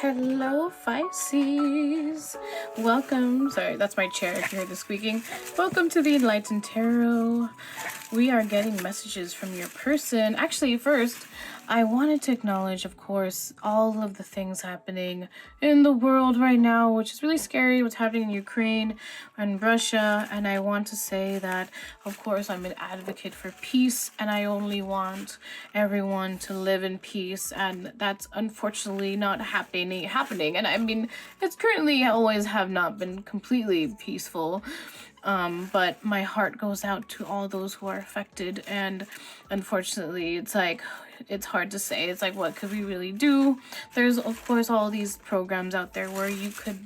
Hello, Pisces. Welcome. Sorry, that's my chair if you hear the squeaking. Welcome to the Enlightened Tarot. We are getting messages from your person. Actually, first, I wanted to acknowledge, of course, all of the things happening in the world right now, which is really scary, what's happening in Ukraine and Russia. And I want to say that, of course, I'm an advocate for peace, and I only want everyone to live in peace. And that's unfortunately not happening. And I mean, it's currently always have not been completely peaceful. But my heart goes out to all those who are affected, and unfortunately it's hard to say. It's like, what could we really do? There's of course all these programs out there where you could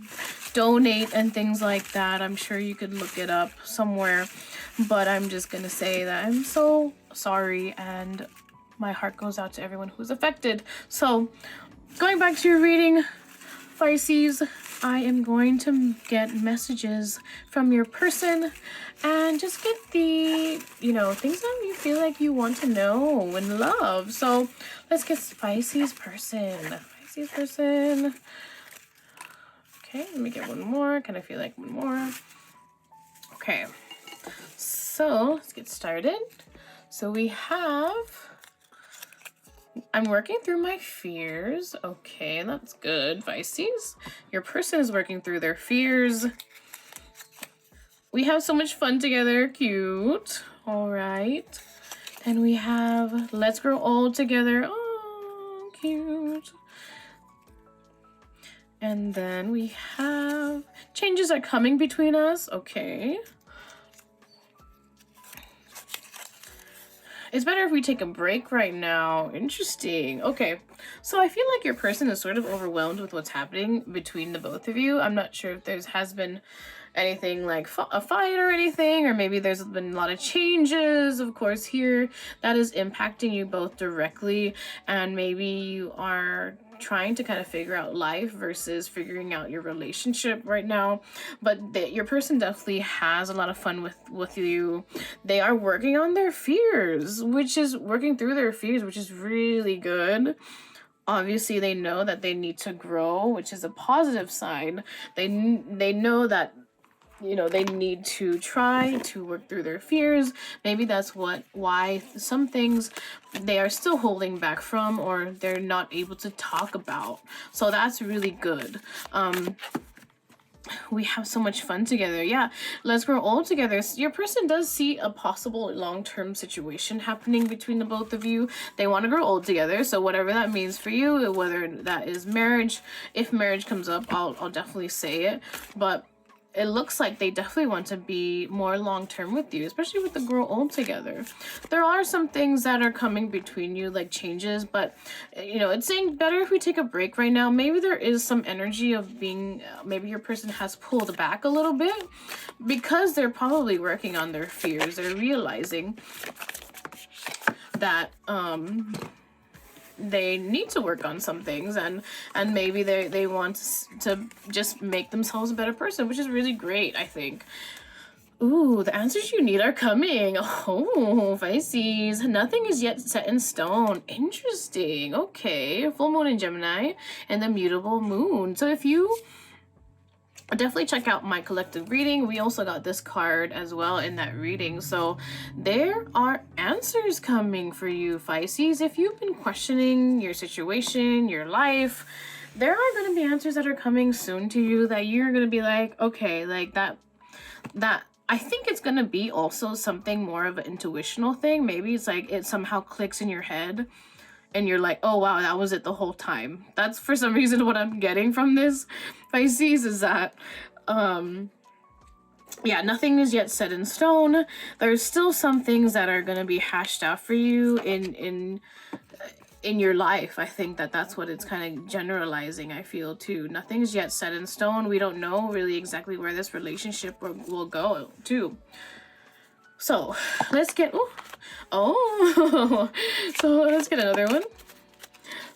donate and things like that. I'm sure you could look it up somewhere, but I'm just gonna say that I'm so sorry, and my heart goes out to everyone who's affected. So going back to your reading, Pisces, I am going to get messages from your person and just get the, things that you feel like you want to know and love. So let's get Pisces person. Pisces person. Okay, let me get one more. Kind of feel like one more. Okay, so let's get started. So we have... I'm working through my fears. Okay, that's good, Pisces. Your person is working through their fears. We have so much fun together. Cute. All right. And we have let's grow old together. Oh, cute. And then we have changes are coming between us. Okay. It's better if we take a break right now. Interesting. Okay. So I feel like your person is sort of overwhelmed with what's happening between the both of you. I'm not sure if has been anything like a fight or anything, or maybe there's been a lot of changes, of course, here that is impacting you both directly, and maybe you are trying to kind of figure out life versus figuring out your relationship right now. But your person definitely has a lot of fun with you. They are working on their fears, which is really good. Obviously, they know that they need to grow, which is a positive sign. They know that they need to try to work through their fears. Maybe that's why some things they are still holding back from, or they're not able to talk about. So that's really good. We have so much fun together. Yeah, let's grow old together. Your person does see a possible long-term situation happening between the both of you. They want to grow old together. So whatever that means for you, whether that is marriage, if marriage comes up, I'll definitely say it. But it looks like they definitely want to be more long-term with you, especially with the grow old together. There are some things that are coming between you, like changes, but it's saying better if we take a break right now. Maybe there is some energy of being, maybe your person has pulled back a little bit because they're probably working on their fears. They're realizing that, they need to work on some things, and maybe they want to just make themselves a better person, which is really great, I think. Ooh, the answers you need are coming. Oh, Pisces. Nothing is yet set in stone. Interesting. Okay. Full moon in Gemini and the mutable moon. So if you definitely check out my collective reading. We also got this card as well in that reading. So there are answers coming for you, Pisces. If you've been questioning your situation, your life, there are going to be answers that are coming soon to you that you're going to be like, okay, like that I think it's going to be also something more of an intuitional thing. Maybe it's like it somehow clicks in your head and you're like, oh wow, that was it the whole time. That's for some reason what I'm getting from this, Pisces, is that yeah, nothing is yet set in stone. There's still some things that are going to be hashed out for you in your life. I think that's what it's kind of generalizing, I feel, too. Nothing's yet set in stone. We don't know really exactly where this relationship will go to. So let's get so let's get another one.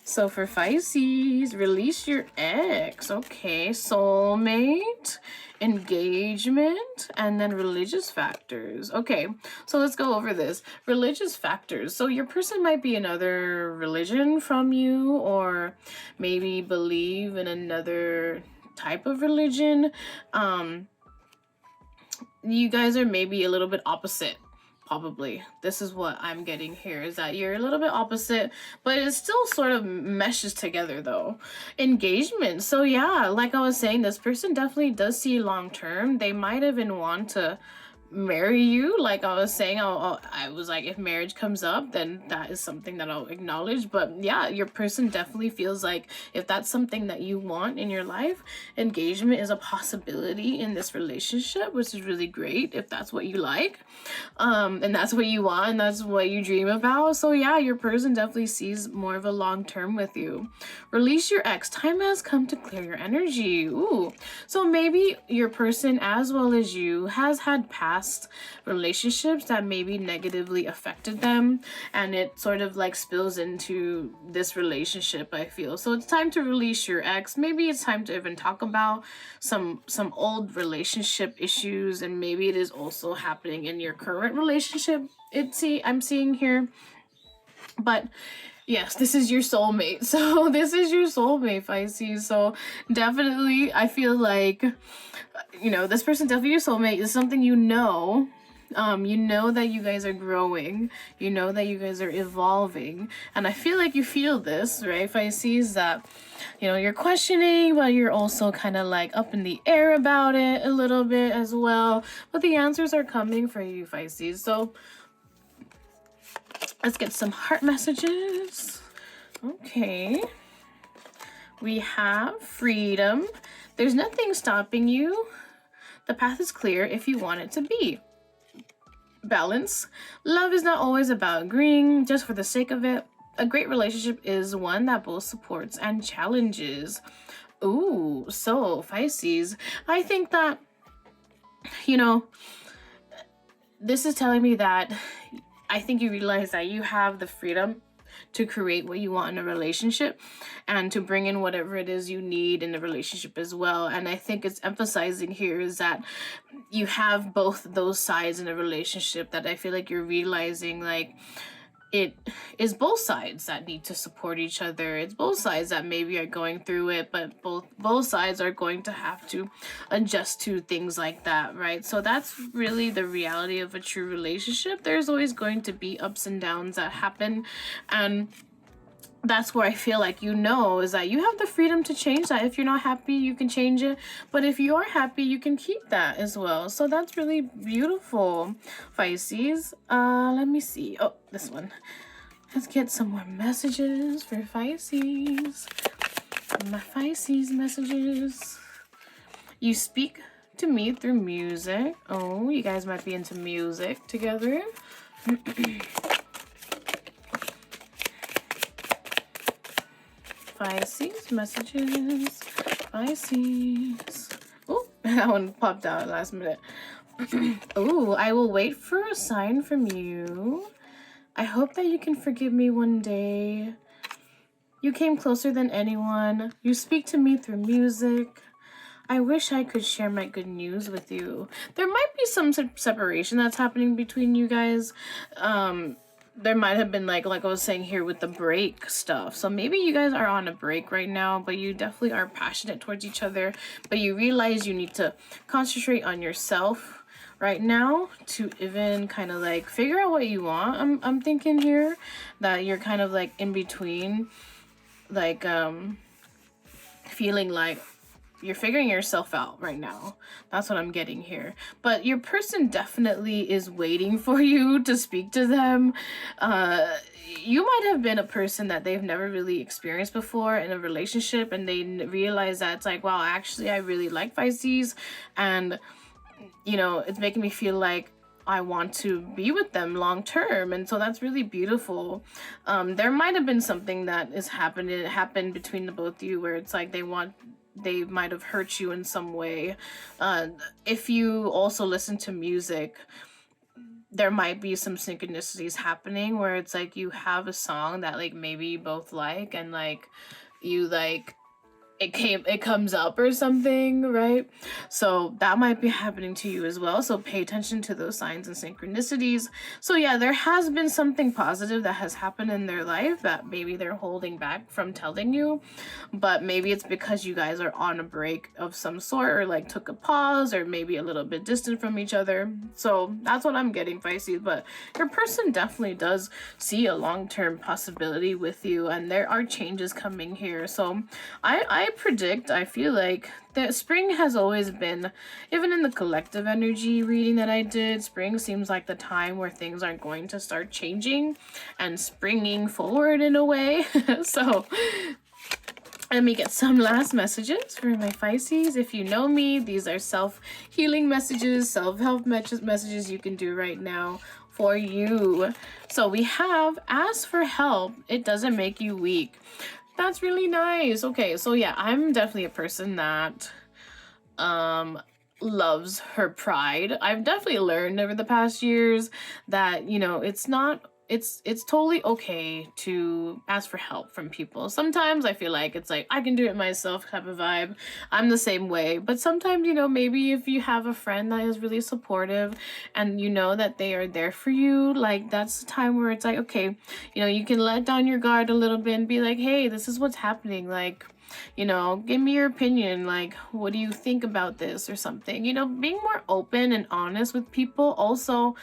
So for Pisces, release your ex. Okay, soulmate, engagement, and then religious factors. Okay, so let's go over this. Religious factors. So your person might be another religion from you, or maybe believe in another type of religion. You guys are maybe a little bit opposite. Probably. This is what I'm getting here, is that you're a little bit opposite, but it still sort of meshes together though. Engagement. So yeah, like I was saying, this person definitely does see long term. They might even want to marry you. Like I was saying, I was like, if marriage comes up, then that is something that I'll acknowledge. But yeah, your person definitely feels like if that's something that you want in your life, engagement is a possibility in this relationship, which is really great if that's what you like, and that's what you want and that's what you dream about. So yeah, your person definitely sees more of a long term with you. Release your ex. Time has come to clear your energy. Ooh, so maybe your person, as well as you, has had past relationships that maybe negatively affected them, and it sort of like spills into this relationship, I feel. So it's time to release your ex. Maybe it's time to even talk about some old relationship issues, and maybe it is also happening in your current relationship. I'm seeing here. But yes, this is your soulmate. So this is your soulmate, Pisces. So definitely, I feel like, this person definitely your soulmate is something you know. You know that you guys are growing. You know that you guys are evolving. And I feel like you feel this, right, Pisces, that, you're questioning, but you're also kind of like up in the air about it a little bit as well. But the answers are coming for you, Pisces. So let's get some heart messages. Okay. We have freedom. There's nothing stopping you. The path is clear if you want it to be. Balance. Love is not always about agreeing just for the sake of it. A great relationship is one that both supports and challenges. Ooh, so Pisces, I think that, this is telling me that I think you realize that you have the freedom to create what you want in a relationship and to bring in whatever it is you need in the relationship as well. And I think it's emphasizing here is that you have both those sides in a relationship, that I feel like you're realizing like it is both sides that need to support each other. It's both sides that maybe are going through it, but both sides are going to have to adjust to things like that, right? So that's really the reality of a true relationship. There's always going to be ups and downs that happen, and that's where I feel like is that you have the freedom to change that. If you're not happy, you can change it. But if you are happy, you can keep that as well. So that's really beautiful, Pisces. Let me see. Oh, this one. Let's get some more messages for Pisces. My Pisces messages. You speak to me through music. Oh, you guys might be into music together. Pisces messages. Pisces. Oh, that one popped out last minute. Oh, I will wait for a sign from you. I hope that you can forgive me one day. You came closer than anyone. You speak to me through music. I wish I could share my good news with you. There might be some separation that's happening between you guys. There might have been like I was saying here with the break stuff. So maybe you guys are on a break right now, but you definitely are passionate towards each other. But you realize you need to concentrate on yourself right now to even kind of like figure out what you want. I'm thinking here that you're kind of like in between, like feeling like you're figuring yourself out right now. That's what I'm getting here. But your person definitely is waiting for you to speak to them. You might have been a person that they've never really experienced before in a relationship, and they realize that it's like, wow, actually I really like Pisces, and it's making me feel like I want to be with them long term. And so that's really beautiful. There might have been something that happened between the both of you where it's like they might have hurt you in some way. If you also listen to music, there might be some synchronicities happening where it's like you have a song that like maybe you both like, and like you like it comes up or something, right? So that might be happening to you as well. So pay attention to those signs and synchronicities. So yeah, there has been something positive that has happened in their life that maybe they're holding back from telling you, but maybe it's because you guys are on a break of some sort, or like took a pause, or maybe a little bit distant from each other. So that's what I'm getting, Pisces. But your person definitely does see a long-term possibility with you, and there are changes coming here. So I predict, I feel like that spring has always been, even in the collective energy reading that I did, spring seems like the time where things are going to start changing and springing forward in a way. So let me get some last messages for my Pisces. If you know me, these are self-healing messages, self-help messages you can do right now for you. So we have, ask for help, it doesn't make you weak. That's really nice. Okay, so yeah, I'm definitely a person that loves her pride. I've definitely learned over the past years that, you know, it's totally okay to ask for help from people. Sometimes I feel like it's like I can do it myself type of vibe. I'm the same way. But sometimes, you know, maybe if you have a friend that is really supportive and you know that they are there for you, like that's the time where it's like, okay, you know, you can let down your guard a little bit and be like, hey, this is what's happening. Like, you know, give me your opinion. Like, what do you think about this or something? You know, being more open and honest with people also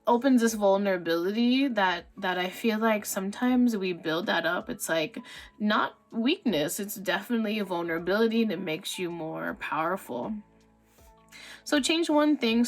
opens this vulnerability that I feel like sometimes we build that up. It's like not weakness, it's definitely a vulnerability, and it makes you more powerful. So change one thing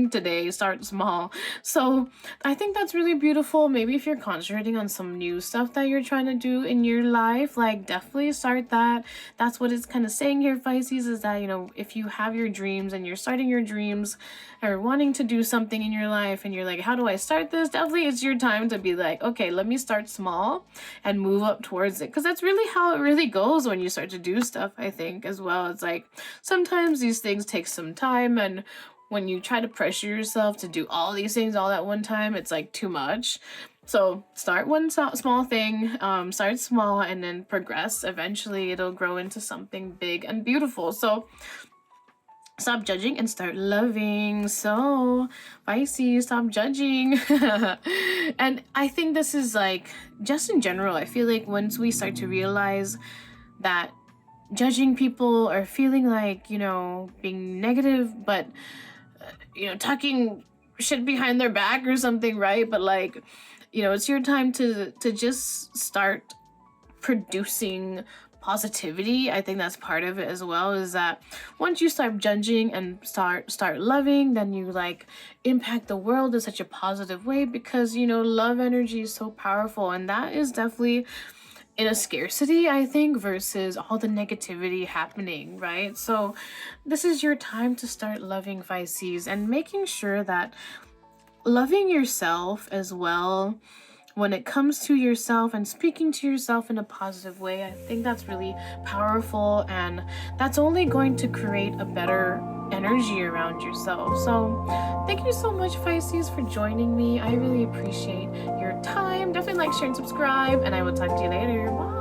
today, start small. So I think that's really beautiful. Maybe if you're concentrating on some new stuff that you're trying to do in your life, like definitely start that. That's what it's kind of saying here, Pisces, is that, you know, if you have your dreams and you're starting your dreams or wanting to do something in your life and you're like, how do I start this? Definitely it's your time to be like, okay, let me start small and move up towards it. Because that's really how it really goes when you start to do stuff, I think, as well. It's like sometimes these things take some time, and when you try to pressure yourself to do all these things all at one time, it's like too much. So start one small thing, start small, and then progress. Eventually it'll grow into something big and beautiful. So stop judging and start loving. So Pisces, stop judging. And I think this is like, just in general, I feel like once we start to realize that judging people or feeling like, you know, being negative, but you know, talking shit behind their back or something, right? But like, you know, it's your time to just start producing positivity. I think that's part of it as well, is that once you start judging and start loving, then you like impact the world in such a positive way, because, you know, love energy is so powerful, and that is definitely in a scarcity, I think, versus all the negativity happening, right? So this is your time to start loving, Pisces, and making sure that loving yourself as well, when it comes to yourself and speaking to yourself in a positive way, I think that's really powerful, and that's only going to create a better energy around yourself. So thank you so much, Pisces, for joining me. I really appreciate your time. Definitely like, share, and subscribe, and I will talk to you later. Bye.